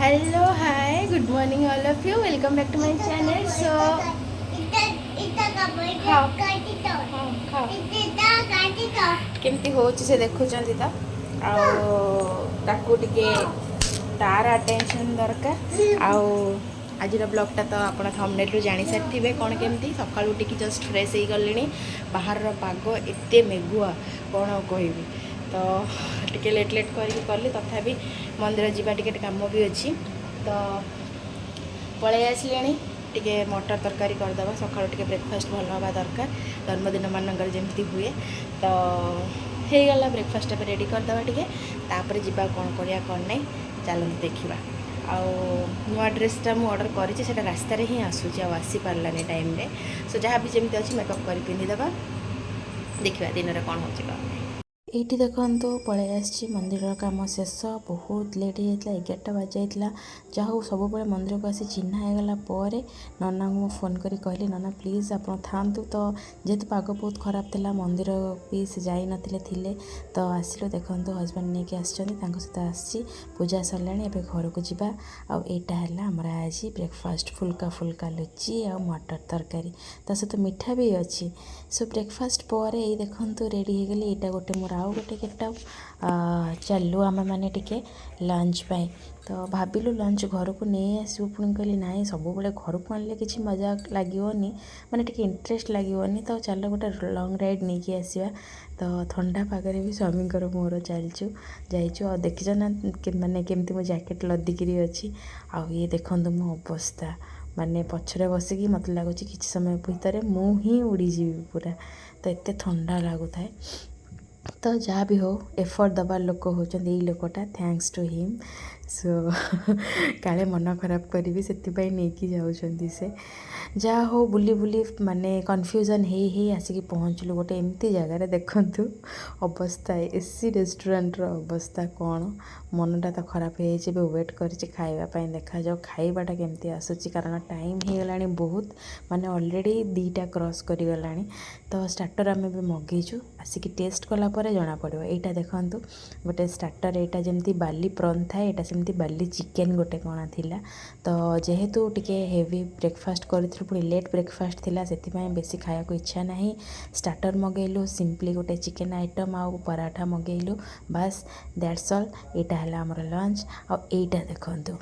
Hello, hi, good morning all of you. Welcome back to my channel. So, केमती हो से देखुं तो आउ टे तार अटेंशन दरकार आउ आज ब्लॉगटा तो आप थंबनेल जानी सारी कौन केमती सकाळू उठिकी जस्ट फ्रेश हो गले बाहर पाग एत मेघुआ कौन कह तो टिके लेट लेट करके कली तथापि मंदिर जावा टिके काम भी अच्छी तो पलि आसिले टिके मटर तरकारी करदे सकाळू टिके ब्रेकफास्ट भल हवा दरकार जन्मदिन मानकर जमती हुए तो हो गला ब्रेकफास्ट रेडी करदे टिके तापर जीवा कौन करिया कौन नहीं चलते देखा आउ नुआ ड्रेसटा मुझे ऑर्डर कर रास्तार ही आसूँ आसी पारानी टाइम रे सो जहाँ भी जमी अच्छी मेकअप कर पिंधिदेवा देखा दिन में कौन हो ये देखो पलि आसी मंदिर काम शेष बहुत लेट होता 11टा बाजी जाता जहाँ हूँ सब मंदिर को आसी चिन्ह होगला नना को फोन करी कहली नना प्लीज आप थांतु तो जेहेतु पाग बहुत खराब था मंदिर भी से जाई नथिले थिले तो आसिलु देखो हजबैंड नहीं कि सहित आसी पूजा सरला एवं घर को जीवा आईटा है आमर आज ब्रेकफास्ट फुल्का फुल्का लुची आ मटर तरकारी ता सहित मिठा भी अच्छी सो ब्रेकफास्ट पर ये देखो रेडी हो गली यहाँ गोटे मोर आउ गोटे गेटअप चलू आम मैंने टिके लंच पाई तो भाविलु लंच घर को नहीं आसू पुणी कहली ना सब घर को आनले कि मजा लगे माने टिके इंटरेस्ट लगे तो चल गोटे लंग राइड नहीं कि आसवा तो ठंडा पागरे भी स्वामी मोर चलचु जाइचु देखिच ना माने केमती मो जैकेट लदिकी अच्छी आउ ये देखो मो अवस्था माने पछरे बसिकी मत लगुच कि समय भितर मुझी उड़ीजी पूरा तो एत ठंडा लगुता है तो जहाँ भी हो एफर्ट दबार लोक होचंदी यही लोकटा थैंक्स टू हिम सो काले मन खराब करी से नहीं कि जाऊँगी से जहाँ हो बुली बुली माने कन्फ्यूजन ही आसिक पहुँचलु गोटे एमती जगार देखंतु अवस्था एसी रेस्टोरेंट अवस्था कौन मनटा तो खराब हो वेट कर खावाई देखा जाओ खाइबाटा केमती आसूची कारण टाइम हो गला बहुत माने ऑलरेडी 2टा क्रॉस कर गला तो स्टार्टर आम भी मगेचु आसिक टेस्ट कलापर जना पड़ो यहाँ देखंतु गोटे स्टार्टर यहाँ जमी बाली प्रॉन थाए यहाँ सेमती बाली चिकेन गोटे कणा थिला तो जेहेतु टिके हेवी ब्रेकफास्ट कर पुणी लेट ब्रेकफास्ट थिला से बेसी खाया को इच्छा नहीं स्टार्टर मगेलु सिंपली गोटे चिकेन आइटम आउ पराठा मगेलु बास दैट्स ऑल यहाँ है आमर लंच आईटा देखंतु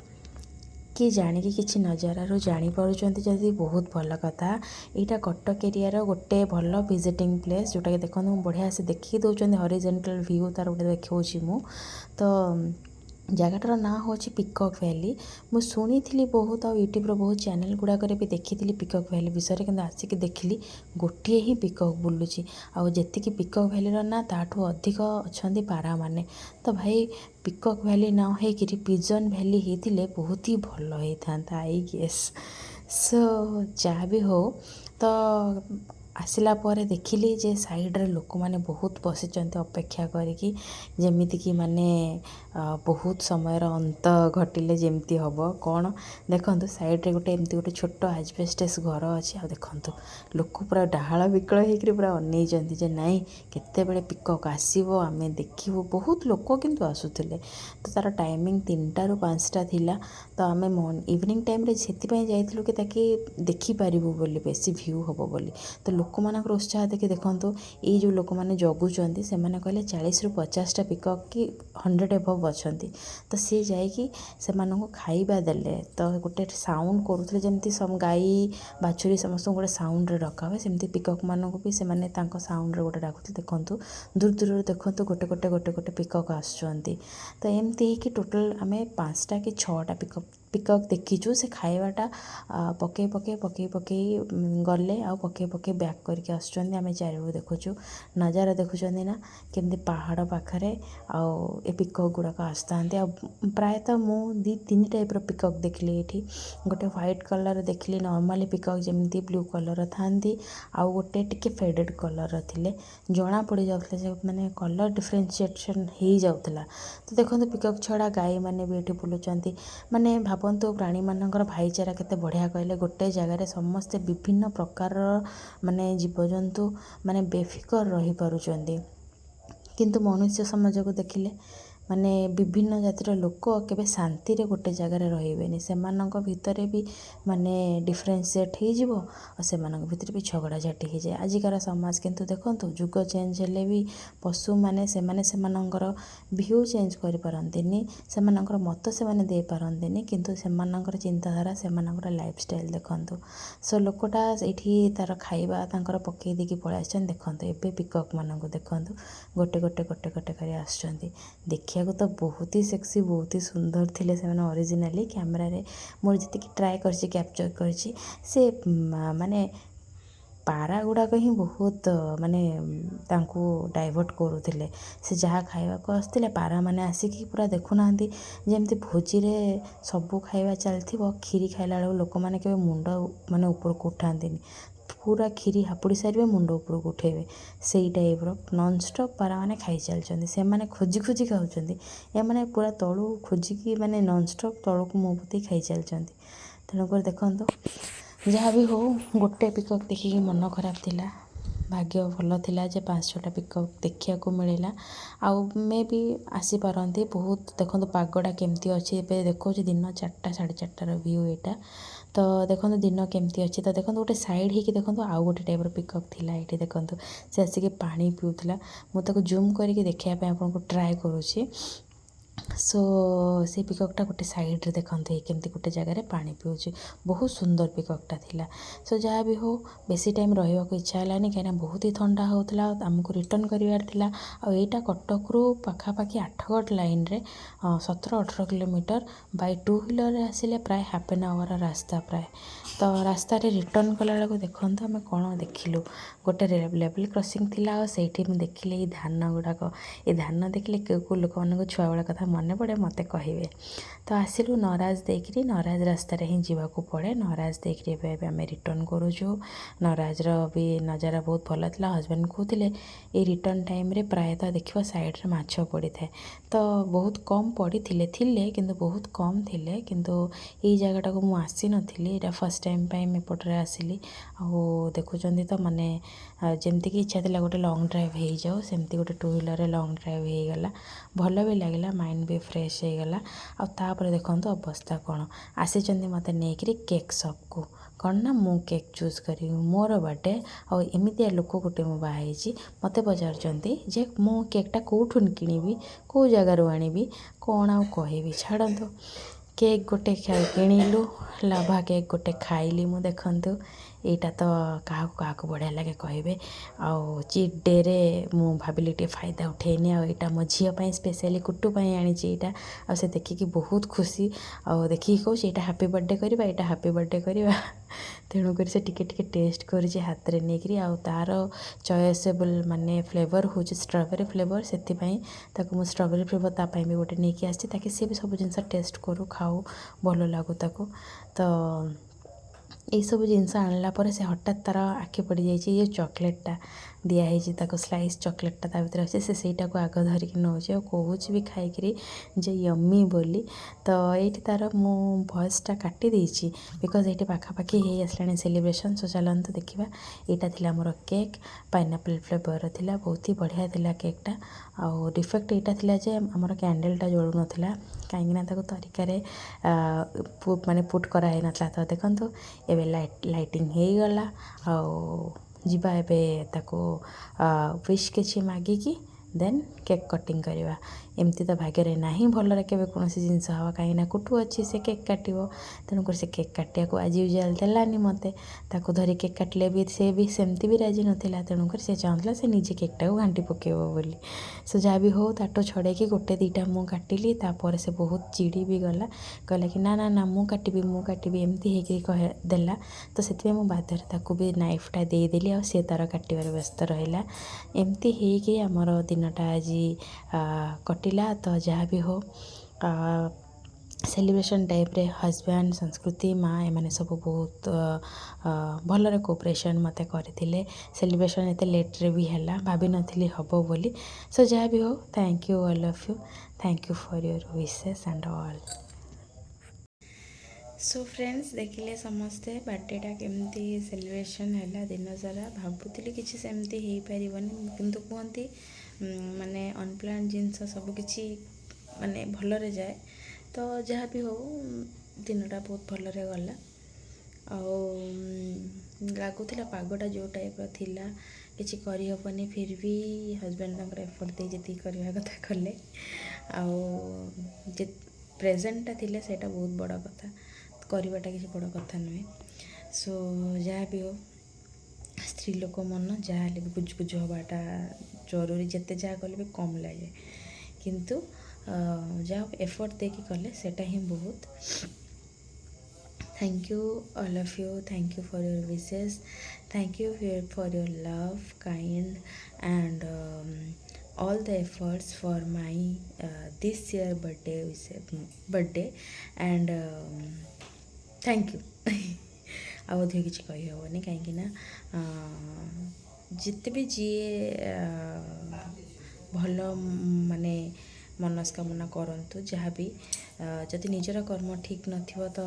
कि जाणिकी किसी नजारू जापरुंट जदि बहुत भल कथा यहाँ कटक एरियार गोटे भल विजिटिंग प्लेस जोटा कि देखो बढ़िया से देखिए दौरान हॉरिजॉन्टल व्यू तार गोटे देखी मु तो जगटार ना हूँ पिकॉक वैली मुझे शुणी बहुत आ यूट्यूब बहुत चैनल गुड़ाक भी देखी पिकॉक वैली विषय कि आसिक देखिली गोटे ही पिकॉक बुलूची आती पिकॉक वैली ना ताठू अधिक अच्छा पारा माने तो भाई पिकॉक वैली ना होकर पिजन वैली होते बहुत ही भल होता आई गेस सो जहाँ भी हो तो आसला पर देखिली जे साइड्रे लोक मैंने बहुत बसी अपेक्षा करी जमीती कि माने बहुत समय अंत घटिले जमती हम कौन देखो साइड्रे गोटे एमती गोटे छोट आजबेस्टस घर अच्छी आ देखो लोक पूरा डाहाल विकल होकर पूरा अनेइचंती जे नाई केतेबेले पिकॉक आसीबो आमे देखिबो बहुत लोक किंतु आसुथिले तो तार टाइमिंग 3टा ରୁ 5ଟା थिला तो आमे इवनिंग टाइम रे सेति जाइथिलु कि ताकि देखि पारिबो बोली बेसी व्यू हबो बोली तो लोक मानकर उत्साह देखि देखंतु ये जो लोक माने जगुचंती से माने कहले 40 ରୁ 50टा पिकॉक कि 100 एबव अछंती तो सी जाइकी से मानको खाइबा देले तो गोटे साउंड करूथले जेमती सम गाई बाछुरी समस्त गोटे साउंड रे रखा हुए सेमती पिकॉक मानको भी से माने तांको साउंड रे गोटे डाकुथले देखंतु दूर दूर देखंतु गोटे गोटे गोटे गोटे पिकॉक आछंती तो एमती ही कि टोटल आमे 5टा कि 6टा पिकॉक देखीचु से खाइबाटा पकई पकई पकई पकई गले आ पकई पकई बैक करके आसुचंदी आमे चारिबो देखुचु नजारा देखुचंदी ना केमती पहाड़ पाखरे ए पिकॉक गुड़ाक आसतांती आ प्रायतः मु 2-3 टाइप पिकॉक देखली एठी गोटे व्हाइट कलर देखली नॉर्मली पिकॉक जमती ब्लू कलर थांती आ गोटे टिके फेडेड कलर थिले जना पड़ी जाउथले जे माने कलर डिफरेंशिएशन हो जाउथला तो देखो पिकॉक छड़ा गाई माने भी एठी बुलुचंती माने भावंतु प्राणी मानकर भाईचारा केते बढ़िया कहले गोटे जगार समस्ते विभिन्न प्रकार माने जीवजंतु माने बेफिकर रही पारुचंती किंतु मनुष्य समाज को देखिले ମାନେ ବିଭିନ୍ନ ଜାତିର ଲୋକ କେବେ ଶାନ୍ତିରେ ଗୋଟେ ଜାଗାରେ ରହିବେନି, ସେମାନଙ୍କ ଭିତରେ ବି ମାନେ ଡିଫରେନ୍ସିଏଟ୍ ହେଇଯିବ ଆଉ ସେମାନଙ୍କ ଭିତରେ ବି ଝଗଡ଼ାଝାଟି ହେଇଯାଏ ଆଜିକାର ସମାଜ। କିନ୍ତୁ ଦେଖନ୍ତୁ ଯୁଗ ଚେଞ୍ଜ ହେଲେ ବି ପଶୁମାନେ ସେମାନେ ସେମାନଙ୍କର ଭିଉ ଚେଞ୍ଜ କରିପାରନ୍ତିନି, ସେମାନଙ୍କର ମତ ସେମାନେ ଦେଇପାରନ୍ତିନି, କିନ୍ତୁ ସେମାନଙ୍କର ଚିନ୍ତାଧାରା ସେମାନଙ୍କର ଲାଇଫଷ୍ଟାଇଲ୍ ଦେଖନ୍ତୁ। ସୋ ଲୋକଟା ଏଇଠି ତା'ର ଖାଇବା ତାଙ୍କର ପକେଇ ଦେଇକି ପଳେଇ ଆସିଛନ୍ତି। ଦେଖନ୍ତୁ ଏବେ ପିକକ୍ ମାନଙ୍କୁ ଦେଖନ୍ତୁ ଗୋଟେ ଗୋଟେ ଗୋଟେ ଗୋଟେ କରି ଆସୁଛନ୍ତି। ଦେଖିବାକୁ ତ ବହୁତ ହି ସେକ୍ସି, ବହୁତ ହି ସୁନ୍ଦର ଥିଲେ ସେମାନେ ଅରିଜିନାଲି। କ୍ୟାମେରାରେ ମୋର ଯେତିକି ଟ୍ରାଏ କରିଛି କ୍ୟାପଚର୍ କରିଛି, ସେ ମାନେ ପାରା ଗୁଡ଼ାକ ହିଁ ବହୁତ ମାନେ ତାଙ୍କୁ ଡାଇଭର୍ଟ କରୁଥିଲେ। ସେ ଯାହା ଖାଇବାକୁ ଆସୁଥିଲେ ପାରାମାନେ ଆସିକି ପୁରା ଦେଖୁନାହାନ୍ତି, ଯେମିତି ଭୋଜିରେ ସବୁ ଖାଇବା ଚାଲିଥିବ, କ୍ଷୀରି ଖାଇଲା ବେଳକୁ ଲୋକମାନେ କେବେ ମୁଣ୍ଡ ମାନେ ଉପରକୁ ଉଠାନ୍ତିନି, ପୁରା କ୍ଷୀରି ହାପୁଡ଼ି ସାରିବେ ମୁଣ୍ଡ ଉପରକୁ ଉଠେଇବେ, ସେଇ ଟାଇପ୍ର ନନ୍ଷ୍ଟପ୍ ପାରାମାନେ ଖାଇଚାଲିଛନ୍ତି। ସେମାନେ ଖୋଜି ଖୋଜି ଖାଉଛନ୍ତି, ଏମାନେ ପୁରା ତଳୁ ଖୋଜିକି ମାନେ ନନ୍ଷ୍ଟପ୍ ତଳକୁ ମୁହଁ ପୋତି ଖାଇଚାଲିଛନ୍ତି। ତେଣୁକରି ଦେଖନ୍ତୁ ଯାହା ବି ହଉ ଗୋଟେ ପିକକ୍ ଦେଖିକି ମନ ଖରାପ ଥିଲା, ଭାଗ୍ୟ ଭଲ ଥିଲା ଯେ 5-6ଟା ପିକକ୍ ଦେଖିବାକୁ ମିଳିଲା। ଆଉ ମେ ବି ଆସିପାରନ୍ତି ବହୁତ। ଦେଖନ୍ତୁ ପାଗଟା କେମିତି ଅଛି, ଏବେ ଦେଖାଉଛି ଦିନ 4ଟା 4:30ର ଭିଉ ଏଇଟା। ତ ଦେଖନ୍ତୁ ଦିନ କେମିତି ଅଛି, ତ ଦେଖନ୍ତୁ ଗୋଟେ ସାଇଡ଼୍ ହେଇକି ଦେଖନ୍ତୁ ଆଉ ଗୋଟେ ଟାଇପ୍ର ପିକକ୍ ଥିଲା ଏଇଠି ଦେଖନ୍ତୁ, ସେ ଆସିକି ପାଣି ପିଉଥିଲା। ମୁଁ ତାକୁ ଜୁମ୍ କରିକି ଦେଖିବା ପାଇଁ ଆପଣଙ୍କୁ ଟ୍ରାଏ କରୁଛି। ସୋ ସେ ପିକକ୍ଟା ଗୋଟେ ସାଇଡ଼୍ରେ ଦେଖନ୍ତୁ କେମିତି ଗୋଟେ ଜାଗାରେ ପାଣି ପିଉଛି, ବହୁତ ସୁନ୍ଦର ପିକକ୍ଟା ଥିଲା। ସୋ ଯାହା ବି ହଉ ବେଶୀ ଟାଇମ୍ ରହିବାକୁ ଇଚ୍ଛା ହେଲାନି, କାହିଁକିନା ବହୁତ ହି ଥଣ୍ଡା ହେଉଥିଲା, ଆମକୁ ରିଟର୍ଣ୍ଣ କରିବାର ଥିଲା। ଆଉ ଏଇଟା କଟକରୁ ପାଖାପାଖି ଆଠଗଡ଼ ଲାଇନ୍ରେ 17-18 କିଲୋମିଟର। ବାଇ 2 ହ୍ୱିଲର୍ରେ ଆସିଲେ ପ୍ରାୟ ହାଫ୍ ଆନ୍ ଆୱାର ରାସ୍ତା ପ୍ରାୟ। ତ ରାସ୍ତାରେ ରିଟର୍ଣ୍ଣ କଲାବେଳକୁ ଦେଖନ୍ତୁ ଆମେ କ'ଣ ଦେଖିଲୁ, ଗୋଟେ ଲେଭେଲ୍ କ୍ରସିଂ ଥିଲା। ଆଉ ସେଇଠି ମୁଁ ଦେଖିଲି ଏଇ ଧାନ ଗୁଡ଼ାକ, ଏ ଧାନ ଦେଖିଲେ କେଉଁ କେଉଁ ଲୋକମାନଙ୍କୁ ଛୁଆବେଳ କଥା ମନେ ପଡ଼େ ମୋତେ କହିବେ। ତ ଆସିଲୁ ନରାଜ ଦେଇକିରି, ନରାଜ ରାସ୍ତାରେ ହିଁ ଯିବାକୁ ପଡ଼େ। ନରାଜ ଦେଇକିରି ଏବେ ଆମେ ରିଟର୍ଣ୍ଣ କରୁଛୁ। ନରାଜର ବି ନଜାରା ବହୁତ ଭଲ ଥିଲା। ହଜବେଣ୍ଡ କହୁଥିଲେ ଏଇ ରିଟର୍ଣ୍ଣ ଟାଇମ୍ରେ ପ୍ରାୟତଃ ଦେଖିବ ସାଇଡ଼୍ରେ ମାଛ ପଡ଼ିଥାଏ। ତ ବହୁତ କମ୍ ପଡ଼ିଥିଲେ କିନ୍ତୁ ବହୁତ କମ୍ ଥିଲେ। କିନ୍ତୁ ଏଇ ଜାଗାଟାକୁ ମୁଁ ଆସିନଥିଲି, ଏଇଟା ଫାର୍ଷ୍ଟ ଟାଇମ୍ ପାଇଁ ମୁଁ ଏପଟରେ ଆସିଲି। ଆଉ ଦେଖୁଛନ୍ତି ତ ମାନେ ଯେମିତିକି ଇଚ୍ଛା ଥିଲା ଗୋଟେ ଲଙ୍ଗ୍ ଡ୍ରାଇଭ୍ ହେଇଯାଉ, ସେମିତି ଗୋଟେ 2 ହ୍ୱିଲର୍ରେ ଲଙ୍ଗ୍ ଡ୍ରାଇଭ୍ ହେଇଗଲା। ଭଲ ବି ଲାଗିଲା, ମାଇଣ୍ଡ ବି ଫ୍ରେଶ୍ ହେଇଗଲା। ଆଉ ତାପରେ ଦେଖନ୍ତୁ ଅବସ୍ଥା କ'ଣ, ଆସିଛନ୍ତି ମୋତେ ନେଇକିରି କେକ୍ ସପ୍କୁ। କ'ଣ ନା ମୁଁ କେକ୍ ଚୁଜ୍ କରିବି, ମୋର ବାର୍ଥଡ଼େ। ଆଉ ଏମିତିଆ ଲୋକ ଗୋଟେ ମୁଁ ବାହା ହେଇଛି, ମୋତେ ପଚାରୁଛନ୍ତି ଯେ ମୁଁ କେକ୍ଟା କେଉଁଠୁ କିଣିବି, କେଉଁ ଜାଗାରୁ ଆଣିବି, କ'ଣ ଆଉ କହିବି। ଛାଡ଼ନ୍ତୁ, କେକ୍ ଗୋଟେ କିଣିଲୁ, ଲାଭା କେକ୍ ଗୋଟେ ଖାଇଲି ମୁଁ। ଦେଖନ୍ତୁ ଏଇଟା ତ କାହାକୁ କାହାକୁ ବଢ଼ିଆ ଲାଗେ କହିବେ। ଆଉ ଚିଟ୍ ଡେରେ ମୁଁ ଭାବିଲି ଟିକେ ଫାଇଦା ଉଠେଇନି, ଆଉ ଏଇଟା ମୋ ଝିଅ ପାଇଁ ସ୍ପେଶାଲି କୁଟୁ ପାଇଁ ଆଣିଛି ଏଇଟା। ଆଉ ସେ ଦେଖିକି ବହୁତ ଖୁସି, ଆଉ ଦେଖିକି କହୁଛି ଏଇଟା ହାପି ବାର୍ଥଡ଼େ କରିବା, ଏଇଟା ହାପି ବାର୍ଥଡ଼େ କରିବା। ତେଣୁକରି ସେ ଟିକେ ଟିକେ ଟେଷ୍ଟ କରିଛି ହାତରେ ନେଇକରି। ଆଉ ତା'ର ଚଏସେବଲ୍ ମାନେ ଫ୍ଲେଭର୍ ହେଉଛି ଷ୍ଟ୍ରବେରୀ ଫ୍ଲେଭର୍, ସେଥିପାଇଁ ତାକୁ ମୁଁ ଷ୍ଟ୍ରବେରୀ ଫ୍ଲେଭର୍ ତା ପାଇଁ ବି ଗୋଟେ ନେଇକି ଆସିଛି, ତାକି ସିଏ ବି ସବୁ ଜିନିଷ ଟେଷ୍ଟ କରୁ, ଖାଉ, ଭଲ ଲାଗୁ ତାକୁ। ତ ଏଇସବୁ ଜିନିଷ ଆଣିଲା ପରେ ସେ ହଠାତ୍ ତା'ର ଆଖି ପଡ଼ିଯାଇଛି ଏ ଚକୋଲେଟ୍ଟା ଦିଆହେଇଛି ତାକୁ, ସ୍ଲାଇସ୍ ଚକୋଲେଟ୍ଟା ତା ଭିତରେ ଅଛି। ସେ ସେଇଟାକୁ ଆଗ ଧରିକି ନେଉଛି ଆଉ କହୁଛି ବି ଖାଇକିରି ଯେ ୟମ୍ମି ବୋଲି। ତ ଏଇଠି ତା'ର ମୁଁ ଭଏସ୍ଟା କାଟି ଦେଇଛି ବିକଜ୍ ଏଇଠି ପାଖାପାଖି ହେଇ ଆସିଲାଣି ସେଲିବ୍ରେସନ୍। ସୋ ଚାଲନ୍ତୁ ଦେଖିବା। ଏଇଟା ଥିଲା ଆମର କେକ୍, ପାଇନାପଲ୍ ଫ୍ଲେଭର୍ ଥିଲା, ବହୁତ ହି ବଢ଼ିଆ ଥିଲା କେକ୍ଟା। ଆଉ ଡିଫେକ୍ଟ ଏଇଟା ଥିଲା ଯେ ଆମର କ୍ୟାଣ୍ଡେଲ୍ଟା ଜଳୁନଥିଲା, କାହିଁକିନା ତାକୁ ତରିକାରେ ମାନେ ପୁଟ୍ କରାହେଇନଥିଲା। ତ ଦେଖନ୍ତୁ ଏବେ ଲାଇଟିଂ ହେଇଗଲା। ଆଉ ଯିବା ଏବେ ତାକୁ ୱିଶ୍ କିଛି ମାଗିକି ଦେନ୍ କେକ୍ କଟିଂ କରିବା। ଏମିତି ତ ଭାଗ୍ୟରେ ନାହିଁ ଭଲରେ କେବେ କୌଣସି ଜିନିଷ ହେବ, କାହିଁକିନା କୁଟୁ ଅଛି, ସେ କେକ୍ କାଟିବ। ତେଣୁକରି ସେ କେକ୍ କାଟିବାକୁ ଆଜି ୟୁଜୁଆଲ୍ ଦେଲାନି ମୋତେ, ତାକୁ ଧରି କେକ୍ କାଟିଲେ ବି ସେ ବି ସେମିତି ବି ରାଜି ନଥିଲା। ତେଣୁକରି ସେ ଚାହୁଁଥିଲା ସେ ନିଜେ କେକ୍ଟାକୁ ଘାଣ୍ଟି ପକାଇବ ବୋଲି। ସୋ ଯାହା ବି ହଉ ତାଠୁ ଛଡ଼େଇକି 1-2ଟା ମୁଁ କାଟିଲି। ତାପରେ ସେ ବହୁତ ଚିଡ଼ି ବି ଗଲା, କହିଲା କି ନା ନା ନା ମୁଁ କାଟିବି ଏମିତି ହେଇକି ଦେଲା। ତ ସେଥିପାଇଁ ମୁଁ ବାଧ୍ୟରେ ତାକୁ ବି ନାଇଫ୍ଟା ଦେଇଦେଲି, ଆଉ ସେ ତା'ର କାଟିବାରେ ବ୍ୟସ୍ତ ରହିଲା। ଏମିତି ହେଇକି ଆମର ଦିନଟା ଆଜି କଟିଲା। ତ ଯାହା ବି ହଉ ସେଲିବ୍ରେସନ୍ ଟାଇପ୍ରେ ହଜବ୍ୟାଣ୍ଡ, ସଂସ୍କୃତି, ମା' ଏମାନେ ସବୁ ବହୁତ ଭଲରେ କୋଅପରେସନ୍ ମୋତେ କରିଥିଲେ। ସେଲିବ୍ରେସନ୍ ଏତେ ଲେଟ୍ରେ ବି ହେଲା, ଭାବିନଥିଲି ହେବ ବୋଲି। ସୋ ଯାହା ବି ହଉ thank you all of you, thank you for your wishes and all. So friends, ଦେଖିଲେ ସମସ୍ତେ ବାର୍ଥଡ଼େଟା କେମିତି ସେଲିବ୍ରେସନ୍ ହେଲା ଦିନସାରା। ଭାବୁଥିଲି କିଛି ସେମିତି ହେଇପାରିବନି, କିନ୍ତୁ କୁହନ୍ତି ମାନେ ଅନପ୍ଲାନ୍ ଜିନିଷ ସବୁକିଛି ମାନେ ଭଲରେ ଯାଏ। ତ ଯାହା ବି ହଉ ଦିନଟା ବହୁତ ଭଲରେ ଗଲା। ଆଉ ଲାଗୁଥିଲା ପାଗଟା ଯେଉଁ ଟାଇପ୍ର ଥିଲା କିଛି କରିହେବନି, ଫିର୍ ବି ହଜବେଣ୍ଡ ତାଙ୍କର ଏଫର୍ଟ ଦେଇ ଯେତିକି କରିବା କଥା କଲେ। ଆଉ ଯେ ପ୍ରେଜେଣ୍ଟଟା ଥିଲେ ସେଇଟା ବହୁତ ବଡ଼ କଥା, କରିବାଟା କିଛି ବଡ଼ କଥା ନୁହେଁ। ସୋ ଯାହା ବି ହଉ ସ୍ତ୍ରୀ ଲୋକ ମନ ଯାହା ହେଲେ ବି ବୁଝୁ ବୁଝୁ ହେବାଟା ଜରୁରୀ, ଯେତେ ଯାହା କଲେ ବି କମ୍ ଲାଗେ। କିନ୍ତୁ ଯାହା ଏଫର୍ଟ ଦେଇକି କଲେ ସେଇଟା ହିଁ ବହୁତ। Thank you all of you, thank you for your wishes, thank you for your love, kind and all the efforts for my this year birthday and thank you ଆଉ ଅଧିକ କିଛି କହିହେବନି, କାହିଁକିନା ଯେତେ ବି ଯିଏ ଭଲ ମାନେ ମନସ୍କାମନା କରନ୍ତୁ, ଯାହାବି ଯଦି ନିଜର କର୍ମ ଠିକ୍ ନଥିବ ତ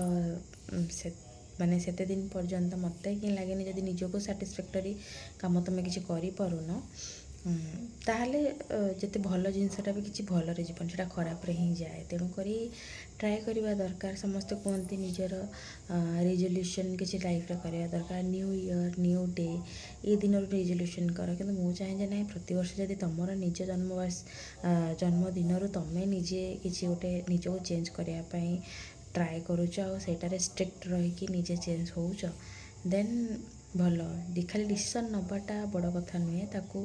ମାନେ ସେତେ ଦିନ ପର୍ଯ୍ୟନ୍ତ ମୋତେ ହିଁ ଲାଗେନି, ଯଦି ନିଜକୁ ସାଟିସ୍ଫାକ୍ଟୋରି କାମ ତୁମେ କିଛି କରିପାରୁନ ତାହେଲେ ଯେତେ ଭଲ ଜିନିଷଟା ବି କିଛି ଭଲରେ ଯିବନି, ସେଇଟା ଖରାପରେ ହିଁ ଯାଏ। ତେଣୁକରି ଟ୍ରାଏ କରିବା ଦରକାର। ସମସ୍ତେ କୁହନ୍ତି ନିଜର ରେଜଲ୍ୟୁସନ୍ କିଛି ଲାଇଫ୍ରେ କରିବା ଦରକାର, ନ୍ୟୁ ଇୟର୍ ନ୍ୟୁ ଡେ, ଏଇ ଦିନରୁ ରେଜଲ୍ୟୁସନ୍ କର। କିନ୍ତୁ ମୁଁ ଚାହେଁ ଯେ ନାହିଁ, ପ୍ରତିବର୍ଷ ଯଦି ତୁମର ନିଜ ଜନ୍ମଦିନରୁ ତୁମେ ନିଜେ କିଛି ଗୋଟେ ନିଜକୁ ଚେଞ୍ଜ କରିବା ପାଇଁ ଟ୍ରାଏ କରୁଛ ଆଉ ସେଇଟାରେ ଷ୍ଟ୍ରିକ୍ଟ ରହିକି ନିଜେ ଚେଞ୍ଜ ହେଉଛ, ଦେନ୍ ଭଲ। ଖାଲି ଡିସିସନ୍ ନେବାଟା ବଡ଼ କଥା ନୁହେଁ, ତାକୁ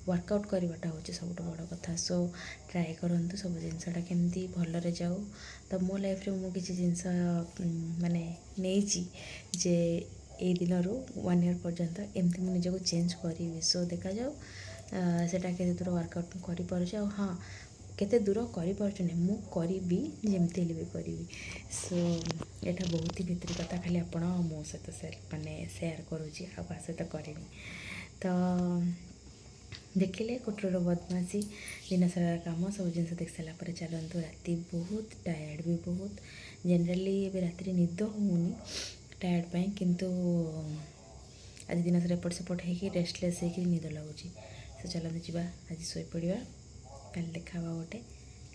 ୱାର୍କଆଉଟ୍ କରିବାଟା ହେଉଛି ସବୁଠୁ ବଡ଼ କଥା। ସୋ ଟ୍ରାଏ କରନ୍ତୁ ସବୁ ଜିନିଷଟା କେମିତି ଭଲରେ ଯାଉ। ତ ମୋ ଲାଇଫ୍ରେ ମୁଁ କିଛି ଜିନିଷ ମାନେ ନେଇଛି ଯେ ଏଇ ଦିନରୁ 1 year ପର୍ଯ୍ୟନ୍ତ ଏମିତି ମୁଁ ନିଜକୁ ଚେଞ୍ଜ କରିବି। ସୋ ଦେଖାଯାଉ ସେଇଟା କେତେ ଦୂର ୱାର୍କଆଉଟ୍ ମୁଁ କରିପାରୁଛି। ଆଉ ହଁ, କେତେ ଦୂର କରିପାରୁଛି ନାହିଁ, ମୁଁ କରିବି, ଯେମିତି ହେଲେ ବି କରିବି। ସୋ ଏଇଟା ବହୁତ ହି ଭିତରି କଥା, ଖାଲି ଆପଣ ମୋ ସହିତ ସେୟାର କରୁଛି, ଆଉ କାହା ସହିତ କରିନି। ତ ଦେଖିଲେ କୁଟୁରର ବଦମାସି, ଦିନସାରା କାମ ସବୁ ଜିନିଷ ଦେଖି ସାରିଲା ପରେ ଚାଲନ୍ତୁ। ରାତି ବହୁତ ଟାୟାର୍ଡ଼ ବି ବହୁତ, ଜେନେରାଲି ଏବେ ରାତିରେ ନିଦ ହେଉନି ଟାୟାର୍ଡ଼ ପାଇଁ, କିନ୍ତୁ ଆଜି ଦିନସାରା ଏପଟ ସେପଟ ହେଇକି ରେଷ୍ଟଲେସ୍ ହେଇକି ନିଦ ଲାଗୁଛି। ସୋ ଚାଲନ୍ତୁ ଯିବା, ଆଜି ଶୋଇପଡ଼ିବା, କାଲି ଦେଖା ହେବା ଗୋଟେ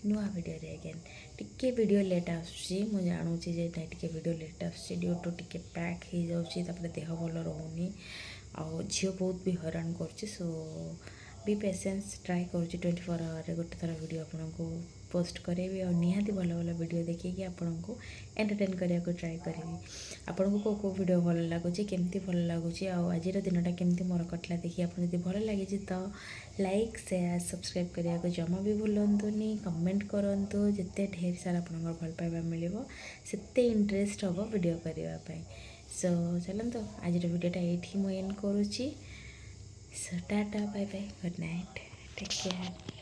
ନୂଆ ଭିଡ଼ିଓରେ। ଆଗେନ୍ ଟିକେ ଭିଡ଼ିଓ ଲେଟ୍ ଆସୁଛି, ମୁଁ ଜାଣୁଛି ଯେ ନାଇଁ ଟିକେ ଭିଡ଼ିଓ ଲେଟ୍ ଆସୁଛି ଡ୍ୟୁ ଟୁ ଟିକେ ପ୍ୟାକ୍ ହେଇଯାଉଛି, ତାପରେ ଦେହ ଭଲ ରହୁନି, ଆଉ ଝିଅ ବହୁତ ବି ହଇରାଣ କରୁଛି। ସୋ ବି ପେସେନ୍ସ, ଟ୍ରାଏ କରୁଛି 24 ଆୱାରରେ ଗୋଟେ ଥର ଭିଡ଼ିଓ ଆପଣଙ୍କୁ ପୋଷ୍ଟ କରେଇବି, ଆଉ ନିହାତି ଭଲ ଭଲ ଭିଡ଼ିଓ ଦେଖିକି ଆପଣଙ୍କୁ ଏଣ୍ଟରଟେନ୍ କରିବାକୁ ଟ୍ରାଏ କରିବି। ଆପଣଙ୍କୁ କେଉଁ ଭିଡ଼ିଓ ଭଲ ଲାଗୁଛି, କେମିତି ଭଲ ଲାଗୁଛି, ଆଉ ଆଜିର ଦିନଟା କେମିତି ମୋର କଟିଲା ଦେଖି ଆପଣ ଯଦି ଭଲ ଲାଗିଛି ତ ଲାଇକ୍ ସେୟାର ସବସ୍କ୍ରାଇବ୍ କରିବାକୁ ଜମା ବି ଭୁଲନ୍ତୁନି। କମେଣ୍ଟ କରନ୍ତୁ, ଯେତେ ଢେର ସାରା ଆପଣଙ୍କର ଭଲ ପାଇବା ମିଳିବ ସେତେ ଇଣ୍ଟରେଷ୍ଟ ହେବ ଭିଡ଼ିଓ କରିବା ପାଇଁ। ସୋ ଚାଲନ୍ତୁ, ଆଜିର ଭିଡ଼ିଓଟା ଏଇଠି ମୁଁ ଏଣ୍ଡ କରୁଛି। So tata, bye bye, good night, take care.